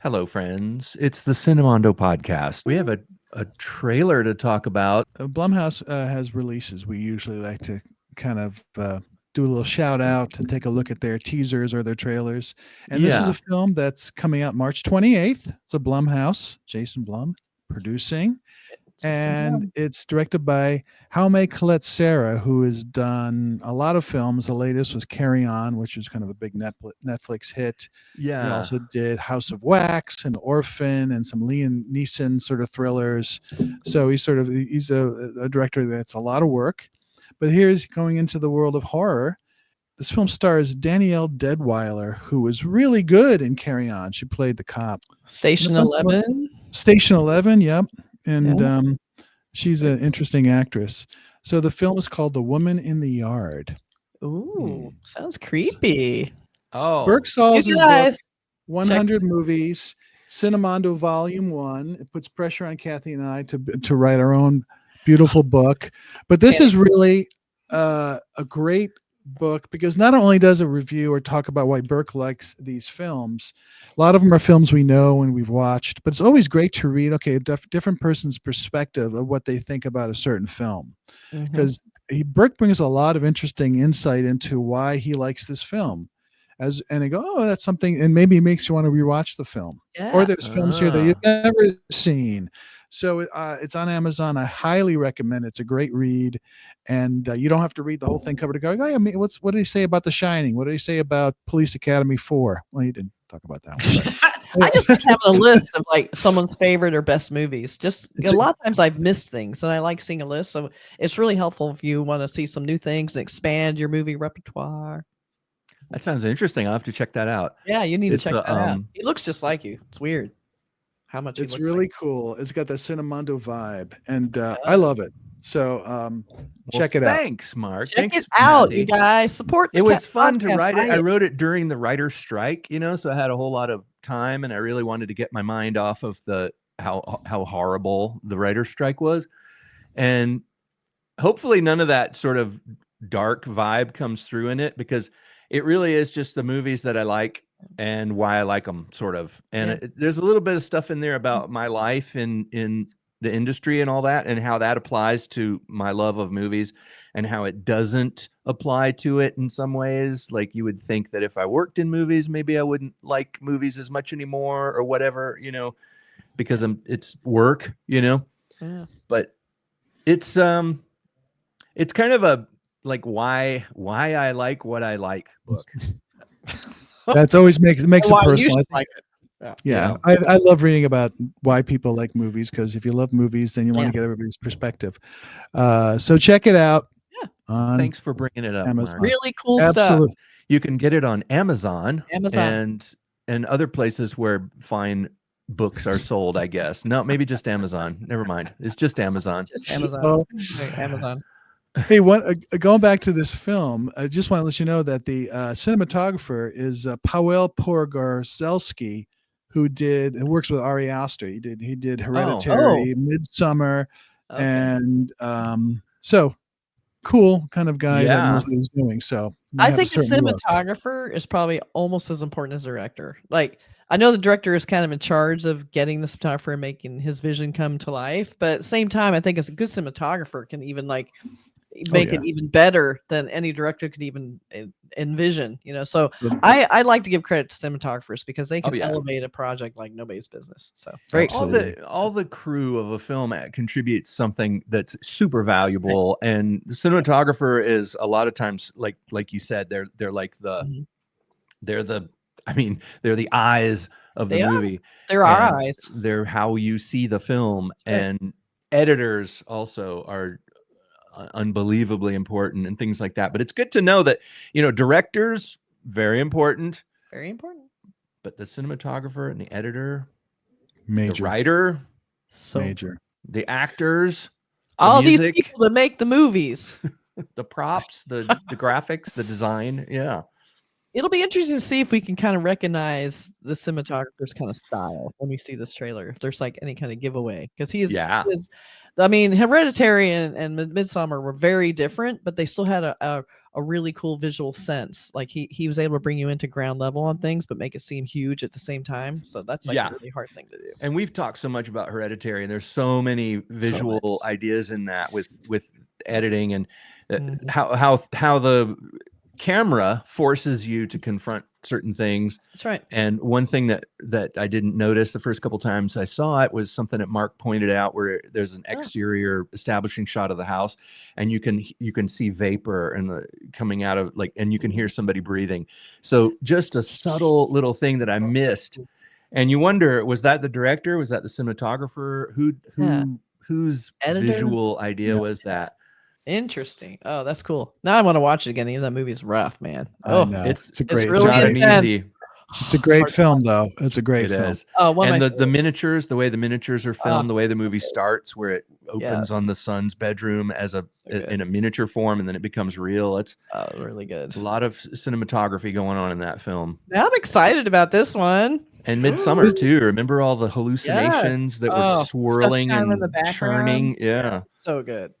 Hello, friends. It's the Cinemondo podcast. We have a trailer to talk about. Blumhouse has releases. We usually like to kind of do a little shout out and take a look at their teasers or their trailers. And this is a film that's coming out March 28th. It's a Blumhouse, Jason Blum producing. And it's directed by Jaume Collet-Serra, who has done a lot of films. The latest was Carry On, which was kind of a big Netflix hit. Yeah. He also did House of Wax and Orphan and some Liam Neeson sort of thrillers. So he's a director that's a lot of work. But here's going into the world of horror. This film stars Danielle Deadwyler, who was really good in Carry On. She played the cop. Station 11. Station 11, yep. And she's an interesting actress. So the film is called The Woman in the Yard. Ooh, sounds creepy. Oh, Burk Saul's book, 100 movies, Cinemondo Volume 1. It puts pressure on Kathy and I to write our own beautiful book. But this is really a great book because not only does it review or talk about why Burk likes these films, a lot of them are films we know and we've watched, but it's always great to read a different person's perspective of what they think about a certain film, because Burk brings a lot of interesting insight into why he likes this film, and they go, oh, that's something, and maybe it makes you want to rewatch the film. Or there's films here that you've never seen. So it's on Amazon. I highly recommend it. It's a great read, and you don't have to read the whole thing cover to cover. I mean, what did he say about The Shining? What did he say about Police Academy 4? Well, he didn't talk about that one. I just like having a list of like someone's favorite or best movies. Just a lot of times I've missed things, and I like seeing a list. So it's really helpful if you want to see some new things and expand your movie repertoire. That sounds interesting. I'll have to check that out. Yeah, you need to check that out. He looks just like you. It's weird how much it's really cool. It's got the Cinemondo vibe, and I love it. So check it out. Thanks, Mark. Check it out, you guys. Support the It was fun to write it. I I wrote it during the writer's strike, so I had a whole lot of time, and I really wanted to get my mind off of how horrible the writer's strike was. And hopefully none of that sort of dark vibe comes through in it, because it really is just the movies that I like and why I like them, sort of. And there's a little bit of stuff in there about my life in the industry and all that, and how that applies to my love of movies and how it doesn't apply to it in some ways. Like, you would think that if I worked in movies, maybe I wouldn't like movies as much anymore or whatever, because it's work, but it's kind of a, like, why I like what I like book. That's always makes it personal. Like it. Yeah. I love reading about why people like movies, because if you love movies, then you want to get everybody's perspective. So check it out. Yeah. Thanks for bringing it up, Mark. Really cool stuff. You can get it on Amazon and other places where fine books are sold, I guess. No, maybe just Amazon. Never mind. It's just Amazon. Just Amazon. Amazon. Hey, going back to this film, I just want to let you know that the cinematographer is Paweł Pogorzelski, who works with Ari Aster. He did Hereditary, Midsommar, and so cool kind of guy that knows what he's doing. So I think the cinematographer is probably almost as important as the director. Like, I know the director is kind of in charge of getting the cinematographer and making his vision come to life, but at the same time, I think as a good cinematographer can even make it even better than any director could even envision, So I like to give credit to cinematographers because they can elevate a project like nobody's business. So all the crew of a film contributes something that's super valuable, and the cinematographer is a lot of times, like you said, they're like they're the eyes of the movie. They're our eyes. They're how you see the film, and editors also are unbelievably important and things like that. But it's good to know that, directors, very important, but the cinematographer and the editor, major, the writer, major, the actors, all these people that make the movies, the props, the graphics, the design. Yeah. It'll be interesting to see if we can kind of recognize the cinematographer's kind of style when we see this trailer, if there's like any kind of giveaway, because he is Hereditary and Midsommar were very different, but they still had a a really cool visual sense. Like he was able to bring you into ground level on things, but make it seem huge at the same time. So that's like a really hard thing to do. And we've talked so much about Hereditary, and there's so many visual ideas in that with editing and how the camera forces you to confront certain things. That's right. And one thing that I didn't notice the first couple times I saw it was something that Mark pointed out, where there's an exterior establishing shot of the house, and you can see vapor and coming out of and you can hear somebody breathing. So just a subtle little thing that I missed. And you wonder, was that the director? Was that the cinematographer? Whose visual idea was that? Interesting. Oh, that's cool. Now I want to watch it again. Even that movie's rough, man. It's a great. It's really easy. It's a great film, though. It's a great film. Is. Oh, and the miniatures, the way the miniatures are filmed, the way the movie starts, where it opens on the son's bedroom as in a miniature form, and then it becomes real. It's really good. A lot of cinematography going on in that film. Now I'm excited about this one. And Midsummer too. Remember all the hallucinations that were swirling and churning? Yeah, so good.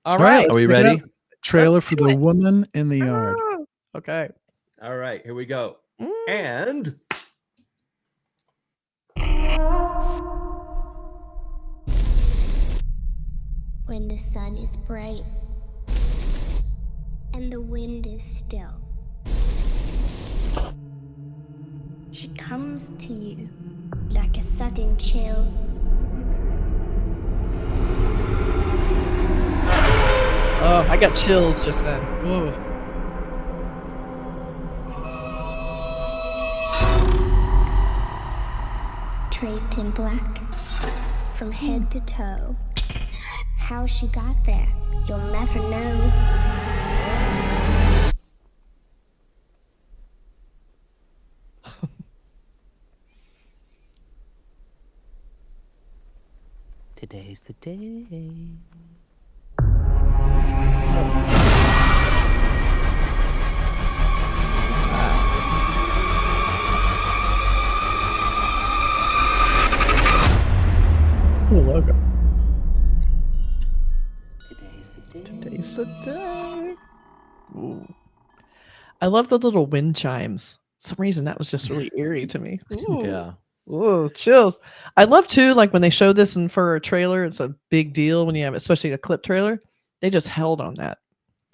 All right. Are we ready? Trailer for The Woman in the Yard. Okay. All right, here we go. And when the sun is bright and the wind is still, she comes to you like a sudden chill. Oh, I got chills just then. Ooh. Draped in black from head to toe. How she got there, you'll never know. Today's the day. Cool logo. Today's the day. Today's the day. Ooh. I love the little wind chimes. For some reason that was just really eerie to me. Ooh. Yeah. Ooh, chills. I love too, like when they show this and for a trailer, it's a big deal when you have, especially a clip trailer. They just held on that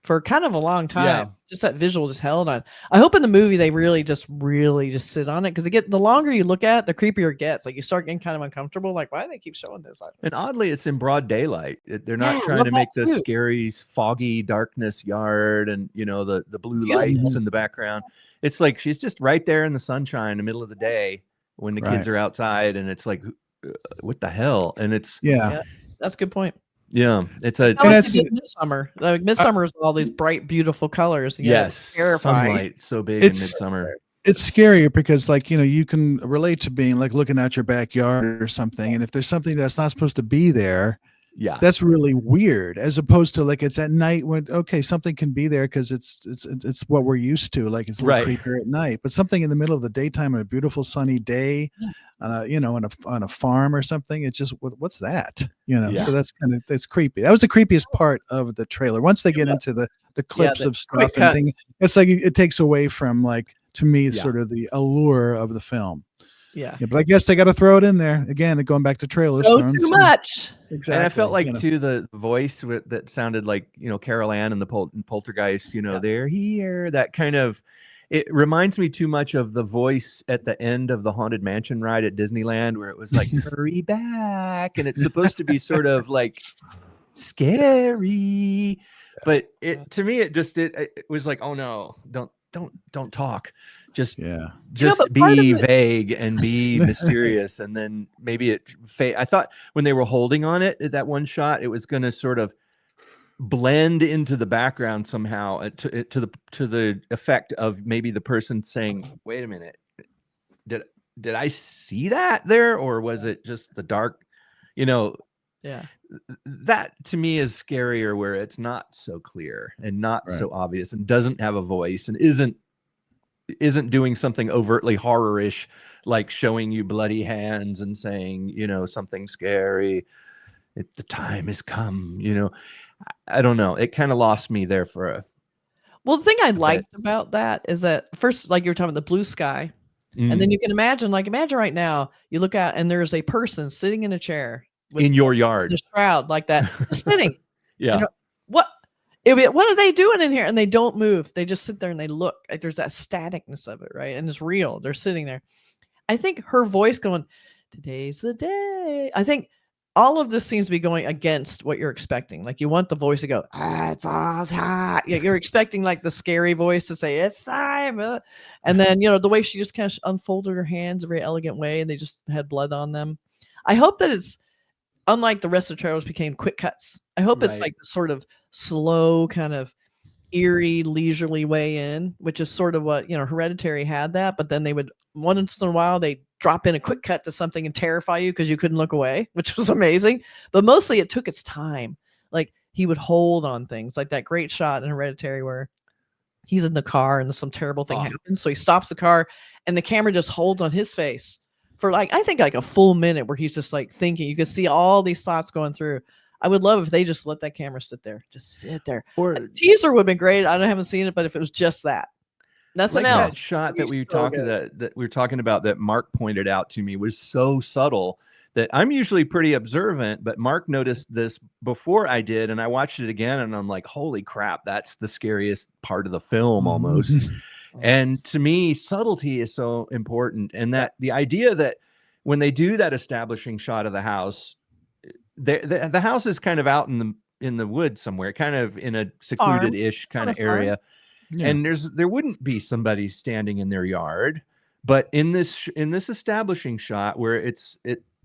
for kind of a long time. Yeah. Just that visual just held on. I hope in the movie they really just sit on it, because the longer you look at it, the creepier it gets. Like you start getting kind of uncomfortable. Like, why do they keep showing this? And oddly, it's in broad daylight. They're not trying to make the scary, foggy darkness yard and the blue lights in the background. It's like she's just right there in the sunshine in the middle of the day when the kids are outside, and it's like, what the hell? And it's that's a good point. Yeah, it's Midsummer. Like Midsummer is all these bright, beautiful colors. Sunlight so big in Midsummer. It's scarier because, you can relate to being like looking out your backyard or something, and if there's something that's not supposed to be there, that's really weird. As opposed to like it's at night when something can be there because it's what we're used to. Like it's a little creepier at night, but something in the middle of the daytime on a beautiful sunny day, on a farm or something. It's just what's that? So that's creepy. That was the creepiest part of the trailer. Once they get into the clips of stuff and things, it's like it takes away from to me sort of the allure of the film. Yeah, but I guess they got to throw it in there again. Going back to trailers, too much. Exactly. And I felt like too the voice that sounded like Carol Ann and the Poltergeist. They're here. That kind of. It reminds me too much of the voice at the end of the Haunted Mansion ride at Disneyland, where it was like, hurry back. And it's supposed to be sort of like scary. But to me, it was like, oh no, don't talk. Just be vague and be mysterious. And then maybe I thought when they were holding on it at that one shot, it was going to sort of blend into the background somehow to the effect of maybe the person saying, wait a minute, did I see that there, or was it just the dark? That to me is scarier, where it's not so clear and not so obvious and doesn't have a voice and isn't doing something overtly horror-ish, like showing you bloody hands and saying something scary. The time has come. I don't know. It kind of lost me there for Well, the thing I liked about that is that first, like you were talking about the blue sky, and then you can imagine right now, you look out and there's a person sitting in a chair in your yard, the shroud like that, just sitting. Yeah. You know, what are they doing in here? And they don't move. They just sit there and they look. Like there's that staticness of it, right? And it's real. They're sitting there. I think her voice going, "Today's the day." I think all of this seems to be going against what you're expecting. Like you want the voice to go, "It's all time." You're expecting like the scary voice to say, "It's time." And then, the way she just kind of unfolded her hands a very elegant way and they just had blood on them. I hope that it's unlike the rest of the trailers became quick cuts. I hope it's like this sort of slow kind of eerie, leisurely way in, which is sort of what, Hereditary had that, but then they would once in a while they drop in a quick cut to something and terrify you because you couldn't look away, which was amazing. But mostly it took its time. Like he would hold on things, like that great shot in Hereditary where he's in the car and some terrible thing happens. So he stops the car and the camera just holds on his face for I think like a full minute where he's just like thinking. You can see all these thoughts going through. I would love if they just let that camera sit there. Just sit there. Or a teaser would have been great. I haven't seen it, but if it was just that. Nothing else. That shot that we were talking about that Mark pointed out to me was so subtle that I'm usually pretty observant, but Mark noticed this before I did, and I watched it again, and I'm like, holy crap, that's the scariest part of the film almost. And to me, subtlety is so important, and that the idea that when they do that establishing shot of the house, the house is kind of out in the woods somewhere, kind of in a secluded-ish kind of area. Yeah. And there wouldn't be somebody standing in their yard, but in this establishing shot where it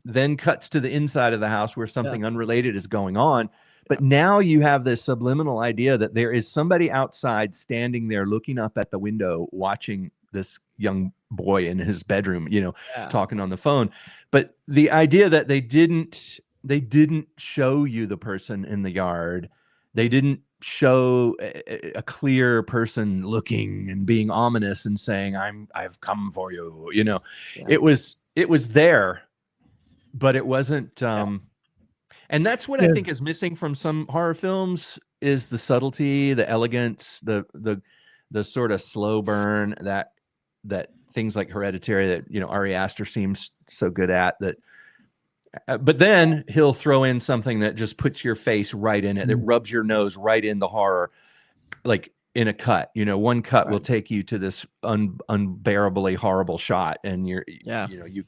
then cuts to the inside of the house where something unrelated is going on, but now you have this subliminal idea that there is somebody outside standing there looking up at the window watching this young boy in his bedroom, talking on the phone. But the idea that they didn't show you the person in the yard, they didn't show a clear person looking and being ominous and saying, I've come for you, it was there, but it wasn't and that's what I think is missing from some horror films is the subtlety, the elegance, the sort of slow burn that things like Hereditary that Ari Aster seems so good at that. But then he'll throw in something that just puts your face right in it, that rubs your nose right in the horror, like in a cut. One cut will take you to this unbearably horrible shot, and you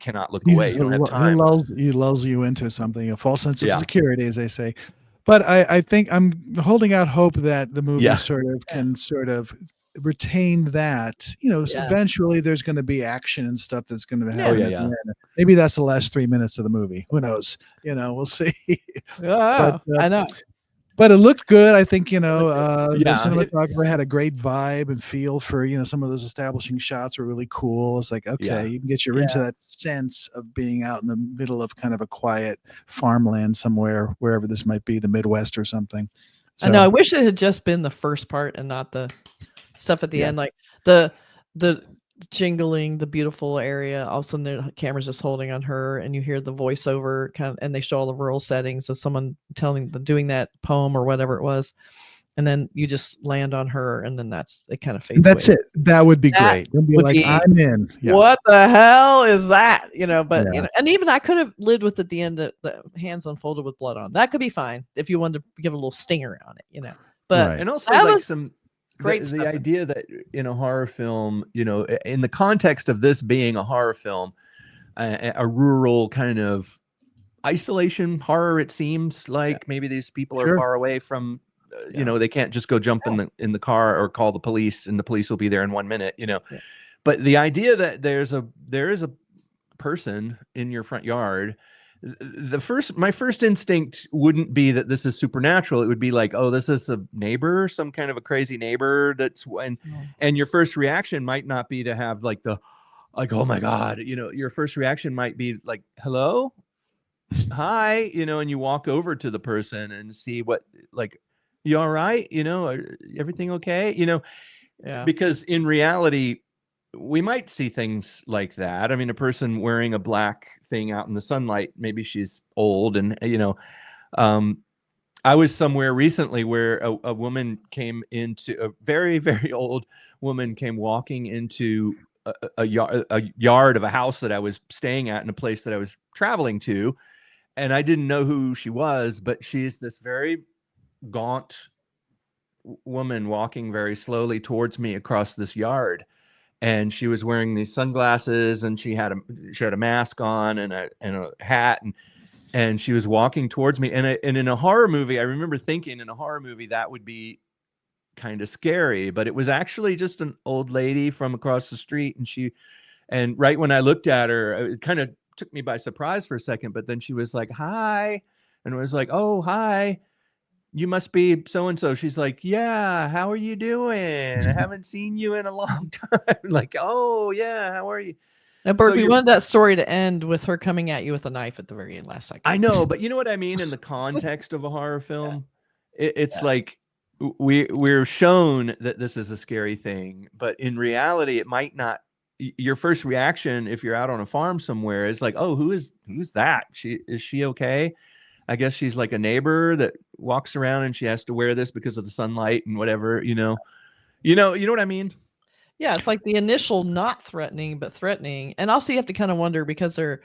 cannot look away. You don't have time. He lulls you into something, a false sense of security, as they say. But I think I'm holding out hope that the movie can retain that. Eventually there's going to be action and stuff that's going to happen. Maybe that's the last 3 minutes of the movie. Who knows? We'll see. I know. But it looked good. I think, the cinematographer had a great vibe and feel for, some of those establishing shots were really cool. It's like, okay, you can get you into that sense of being out in the middle of kind of a quiet farmland somewhere, wherever this might be, the Midwest or something. So, I know. I wish it had just been the first part and not the stuff at the end, like the jingling, the beautiful area. All of a sudden, the camera's just holding on her, and you hear the voiceover and they show all the rural settings of someone doing that poem or whatever it was, and then you just land on her, and then it kind of fades. That's away. It. That would be great. It'd be like, I'm in. Yeah. What the hell is that? But and even I could have lived with at the end the hands unfolded with blood on. That could be fine if you wanted to give a little stinger on it. But and also like some. Great the idea that in a horror film, in the context of this being a horror film, a rural kind of isolation horror, it seems like maybe these people are far away from, they can't just go jump in the car or call the police and the police will be there in 1 minute, But the idea that there is a person in your front yard. My first instinct wouldn't be that this is supernatural. It would be like, oh, this is a neighbor, some kind of a crazy neighbor. And your first reaction might not be to have oh my God, your first reaction might be like, hello, hi, and you walk over to the person and see what, you all right? Everything okay? Because in reality, we might see things like that. I mean, a person wearing a black thing out in the sunlight, maybe she's old and, I was somewhere recently where a woman came into a very, very old woman came walking into a yard of a house that I was staying at in a place that I was traveling to. And I didn't know who she was, but she's this very gaunt woman walking very slowly towards me across this yard. And she was wearing these sunglasses, and she had a mask on and a hat, and she was walking towards me. And in a horror movie, I remember thinking in a horror movie that would be kind of scary, but it was actually just an old lady from across the street. And right when I looked at her, it kind of took me by surprise for a second, but then she was like, "Hi," and it was like, "Oh, hi. You must be so-and-so." She's like, "Yeah, how are you doing? I haven't seen you in a long time." Like, "Oh, yeah, how are you?" Now, Burk, we wanted that story to end with her coming at you with a knife at the very last second. I know, but you know what I mean? In the context of a horror film, it's like we're shown that this is a scary thing, but in reality, it might not. Your first reaction, if you're out on a farm somewhere, is like, "Oh, who's that? Is she okay?" I guess she's like a neighbor that walks around and she has to wear this because of the sunlight and whatever, you know what I mean? Yeah, it's like the initial not threatening, but threatening. And also you have to kind of wonder because they're,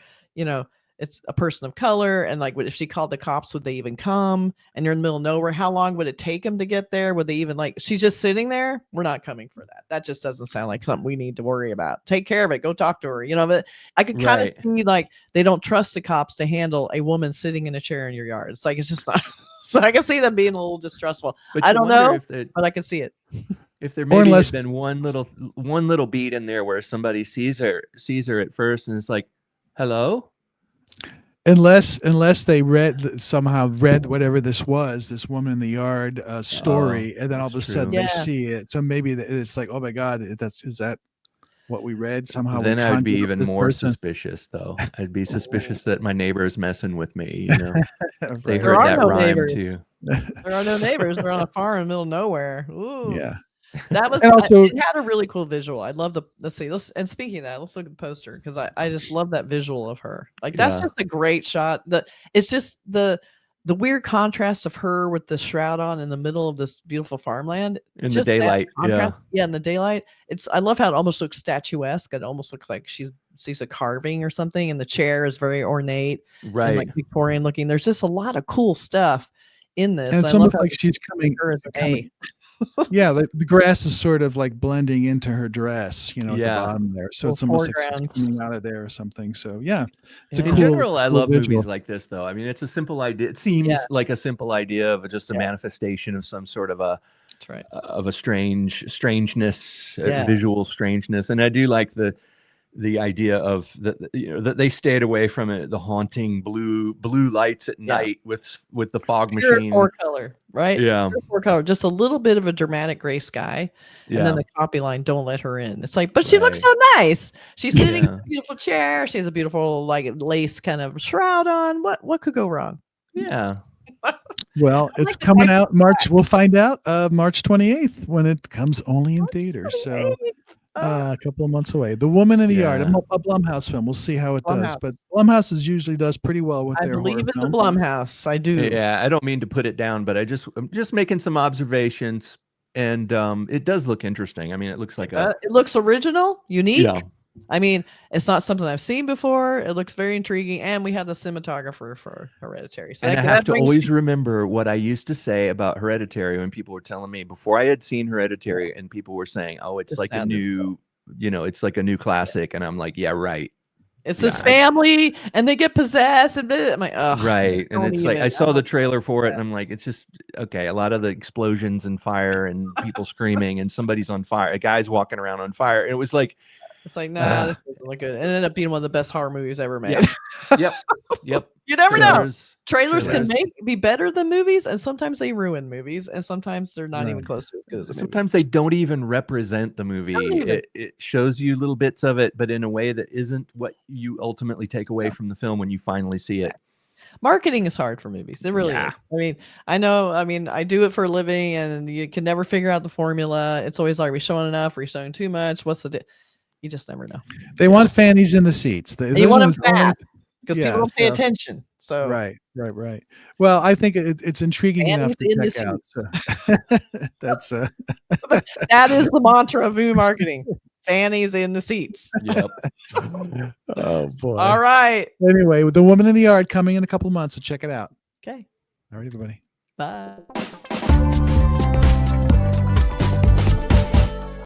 it's a person of color. And like, if she called the cops, would they even come? And you're in the middle of nowhere. How long would it take them to get there? Would they even she's just sitting there? We're not coming for that. That just doesn't sound like something we need to worry about. Take care of it. Go talk to her. But I could kind of see they don't trust the cops to handle a woman sitting in a chair in your yard. It's like, it's just not. So I can see them being a little distrustful. But I don't know, but I can see it. If there maybe had been one little beat in there where somebody sees her at first and it's like, "Hello?" Unless they somehow read whatever this woman in the yard story, and then all of a sudden they see it. So maybe it's like, "Oh my God, is that what we read somehow?" Then I would be even more suspicious, though. I'd be suspicious that my neighbor is messing with me. Right. They heard that rhyme too. There are no neighbors. They're on a farm in the middle of nowhere. Ooh. Yeah. That was also, it had a really cool visual. I love and speaking of that, let's look at the poster because I just love that visual of her. Like that's just a great shot. It's just the weird contrast of her with the shroud on in the middle of this beautiful farmland. In the daylight. Yeah, in the daylight. I love how it almost looks statuesque. It almost looks like she's a carving or something, and the chair is very ornate. Right. And like Victorian looking. There's just a lot of cool stuff in this. And it's almost like she's coming. Yeah, the grass is sort of like blending into her dress, at the bottom there. So it's almost like she's coming out of there or something. So it's in general, I love movies like this, though. I mean, it's a simple idea. It seems like a simple idea of just a manifestation of some sort of a strangeness, visual strangeness, and I do like the idea of that they stayed away from it, the haunting blue lights at night with the fog machine. Four color, right? Yeah. Four color, just a little bit of a dramatic gray sky. And then the copy line, "Don't let her in." It's like, but she looks so nice. She's sitting in a beautiful chair. She has a beautiful lace kind of shroud on. What could go wrong? Yeah. Well, it's coming out March. We'll find out March 28th when it comes only in theaters. So a couple of months away. The Woman in the Yard, a Blumhouse film. We'll see how it does. But Blumhouse usually does pretty well with their horror I believe in films. the Blumhouse. I do. Yeah, I don't mean to put it down, but I'm just making some observations, and it does look interesting. I mean, it looks like it looks original, unique. Yeah. I mean, it's not something I've seen before. It looks very intriguing, and we have the cinematographer for Hereditary. So and I have to always remember what I used to say about Hereditary when people were telling me before I had seen Hereditary, and people were saying, "Oh, it's like a new, it's like a new classic," and I'm like, "Yeah, right." It's this family, and they get possessed, and I'm like, "Oh, right." And it's like I saw the trailer for it, and I'm like, "It's just okay." A lot of the explosions and fire, and people screaming, and somebody's on fire. A guy's walking around on fire. And it was like. It's like, no, this doesn't look good. It ended up being one of the best horror movies ever made. Yep. You never know. Trailers can be better than movies, and sometimes they ruin movies, and sometimes they're not even close to as good as a movie. Sometimes they don't even represent the movie. It shows you little bits of it, but in a way that isn't what you ultimately take away from the film when you finally see it. Marketing is hard for movies. It really is. I mean, I do it for a living, and you can never figure out the formula. It's always like, are we showing enough? Are we showing too much? What's the you just never know. They want fannies in the seats. You want them fast because people don't pay attention. So Right. Well, I think it's intriguing enough Fanny's in to the check out. So. That's that is the mantra of movie marketing. Fanny's in the seats. Yep. Oh boy. All right. Anyway, The Woman in the Yard coming in a couple of months, so check it out. Okay. All right, everybody. Bye.